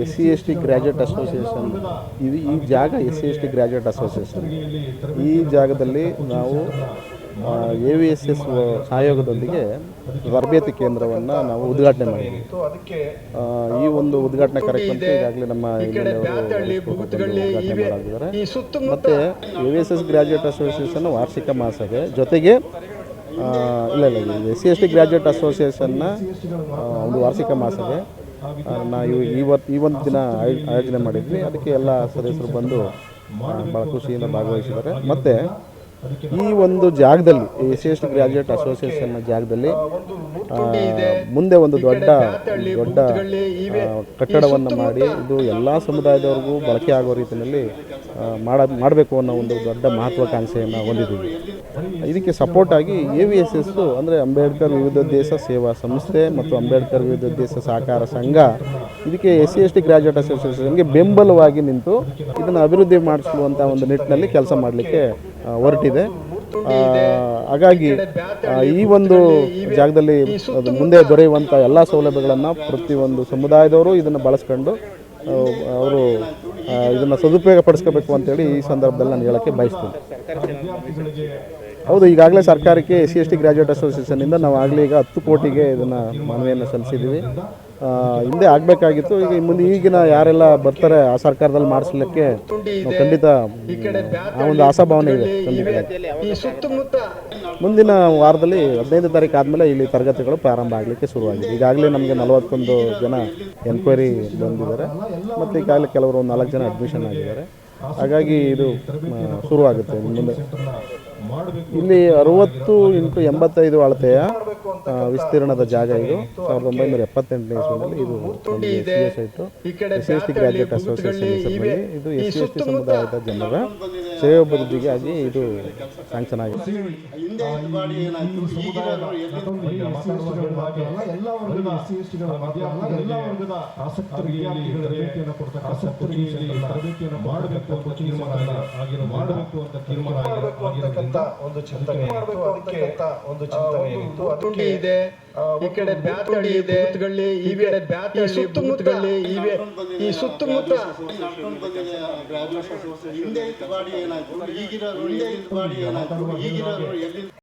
S C S T graduate association ಈ ಜಾಗ S C S T graduate association ಈ ಜಾಗದಲ್ಲಿ ನಾವು AVSS ಸಹಯೋಗದೊಂದಿಗೆ ತರಬೇತಿ ಕೇಂದ್ರವನ್ನು ನಾವು ಉದ್ಘಾಟನೆ ಮಾಡಿದ್ವಿ. ಈ ಒಂದು ಉದ್ಘಾಟನಾ ಕಾರ್ಯಕ್ರಮಕ್ಕೆ ಈಗಾಗಲೇ ನಮ್ಮ ಉದ್ಘಾಟನೆ ಮಾಡಿದ್ದಾರೆ. ಮತ್ತು AVSS ಗ್ರ್ಯಾಜುಯೇಟ್ ಅಸೋಸಿಯೇಷನ್ ವಾರ್ಷಿಕ ಮಹಾಸಭೆ ಜೊತೆಗೆ S C S T graduate ಅಸೋಸಿಯೇಷನ್ನ ಒಂದು ವಾರ್ಷಿಕ ಮಹಾಸಭೆ ನಾವು ಈ ಒಂದು ದಿನ ಆಯೋಜನೆ ಮಾಡಿದ್ವಿ. ಅದಕ್ಕೆ ಎಲ್ಲ ಸದಸ್ಯರು ಬಂದು ಭಾಳ ಖುಷಿಯಿಂದ ಭಾಗವಹಿಸಿದ್ದಾರೆ. ಮತ್ತು ಈ ಒಂದು ಜಾಗದಲ್ಲಿ S C S T graduate ಅಸೋಸಿಯೇಷನ್ನ ಜಾಗದಲ್ಲಿ ಮುಂದೆ ಒಂದು ದೊಡ್ಡ ಕಟ್ಟಡವನ್ನು ಮಾಡಿ ಇದು ಎಲ್ಲ ಸಮುದಾಯದವ್ರಿಗೂ ಬಳಕೆ ಆಗೋ ರೀತಿಯಲ್ಲಿ ಮಾಡಬೇಕು ಅನ್ನೋ ಒಂದು ದೊಡ್ಡ ಮಹತ್ವಾಕಾಂಕ್ಷೆಯನ್ನು ಹೊಂದಿದ್ದೀವಿ. ಇದಕ್ಕೆ ಸಪೋರ್ಟಾಗಿ AVSS ಅಂದರೆ ಅಂಬೇಡ್ಕರ್ ವಿವಿಧೋದ್ದೇಶ ಸೇವಾ ಸಂಸ್ಥೆ ಮತ್ತು ಅಂಬೇಡ್ಕರ್ ವಿವಿಧೋದ್ದೇಶ ಸಹಕಾರ ಸಂಘ ಇದಕ್ಕೆ S C S T graduate ಅಸೋಸಿಯೇಷನ್ಗೆ ಬೆಂಬಲವಾಗಿ ನಿಂತು ಇದನ್ನು ಅಭಿವೃದ್ಧಿ ಮಾಡಿಸುವಂಥ ಒಂದು ನಿಟ್ಟಿನಲ್ಲಿ ಕೆಲಸ ಮಾಡಲಿಕ್ಕೆ ಹೊರಟಿದೆ. ಹಾಗಾಗಿ ಈ ಒಂದು ಜಾಗದಲ್ಲಿ ಮುಂದೆ ದೊರೆಯುವಂಥ ಎಲ್ಲ ಸೌಲಭ್ಯಗಳನ್ನು ಪ್ರತಿಯೊಂದು ಸಮುದಾಯದವರು ಇದನ್ನು ಬಳಸ್ಕೊಂಡು ಅವರು ಇದನ್ನು ಸದುಪಯೋಗ ಪಡಿಸ್ಕೋಬೇಕು ಅಂತೇಳಿ ಈ ಸಂದರ್ಭದಲ್ಲಿ ನಾನು ಹೇಳೋಕ್ಕೆ ಬಯಸ್ತೀನಿ. ಹೌದು, ಈಗಾಗಲೇ ಸರ್ಕಾರಕ್ಕೆ S C S T graduate ಅಸೋಸಿಯೇಷನಿಂದ ನಾವು ಆಗಲೇ ಈಗ 10 ಕೋಟಿಗೆ ಇದನ್ನು ಮನವಿಯನ್ನು ಸಲ್ಲಿಸಿದ್ದೀವಿ. ಹಿಂದೆ ಆಗಬೇಕಾಗಿತ್ತು. ಈಗಿನ ಯಾರೆಲ್ಲ ಬರ್ತಾರೆ ಆ ಸರ್ಕಾರದಲ್ಲಿ ಮಾಡಿಸ್ಲಿಕ್ಕೆ ನಾವು ಖಂಡಿತ ಆ ಒಂದು ಆಶಾಭಾವನೆ ಇದೆ. ಮುಂದಿನ ವಾರದಲ್ಲಿ 15ನೇ ತಾರೀಕು ಆದಮೇಲೆ ಇಲ್ಲಿ ತರಗತಿಗಳು ಪ್ರಾರಂಭ ಆಗಲಿಕ್ಕೆ ಶುರುವಾಗಿದೆ. ಈಗಾಗಲೇ ನಮಗೆ 41 ಜನ ಎನ್ಕ್ವೈರಿ ಬಂದಿದ್ದಾರೆ ಮತ್ತು ಈಗಾಗಲೇ ಕೆಲವರು 4 ಜನ ಅಡ್ಮಿಷನ್ ಆಗಿದ್ದಾರೆ. ಹಾಗಾಗಿ ಇದು ಶುರುವಾಗುತ್ತೆ ಮುಂದೆ. ಇಲ್ಲಿ 60 × 85 ಅಳತೆಯ ವಿಸ್ತೀರ್ಣದ ಜಾಗ ಇದು. 1978ನೇ ಇಸ್ವಿನಲ್ಲಿ ಇದು ಒಂದು site S C S T graduate association ಹೆಸರಿನಲ್ಲಿ ಇದು ಎಸ್ ಸಿ ಎಸ್ ಟಿ ಸಮುದಾಯದ ಜನರ ಶ್ರೇಯೋಭಿವೃದ್ಧಿಗಾಗಿ ಇದು ಸ್ಯಾಂಕ್ಷನ್ ಆಗಿದೆ. ಒಂದು ಚಿಂತನೆ ಇದೆ. ಈ ಕಡೆ ಬ್ಯಾತಳ್ಳಿ ಇದೆ, ಈ ಸುತ್ತಮುತ್ತ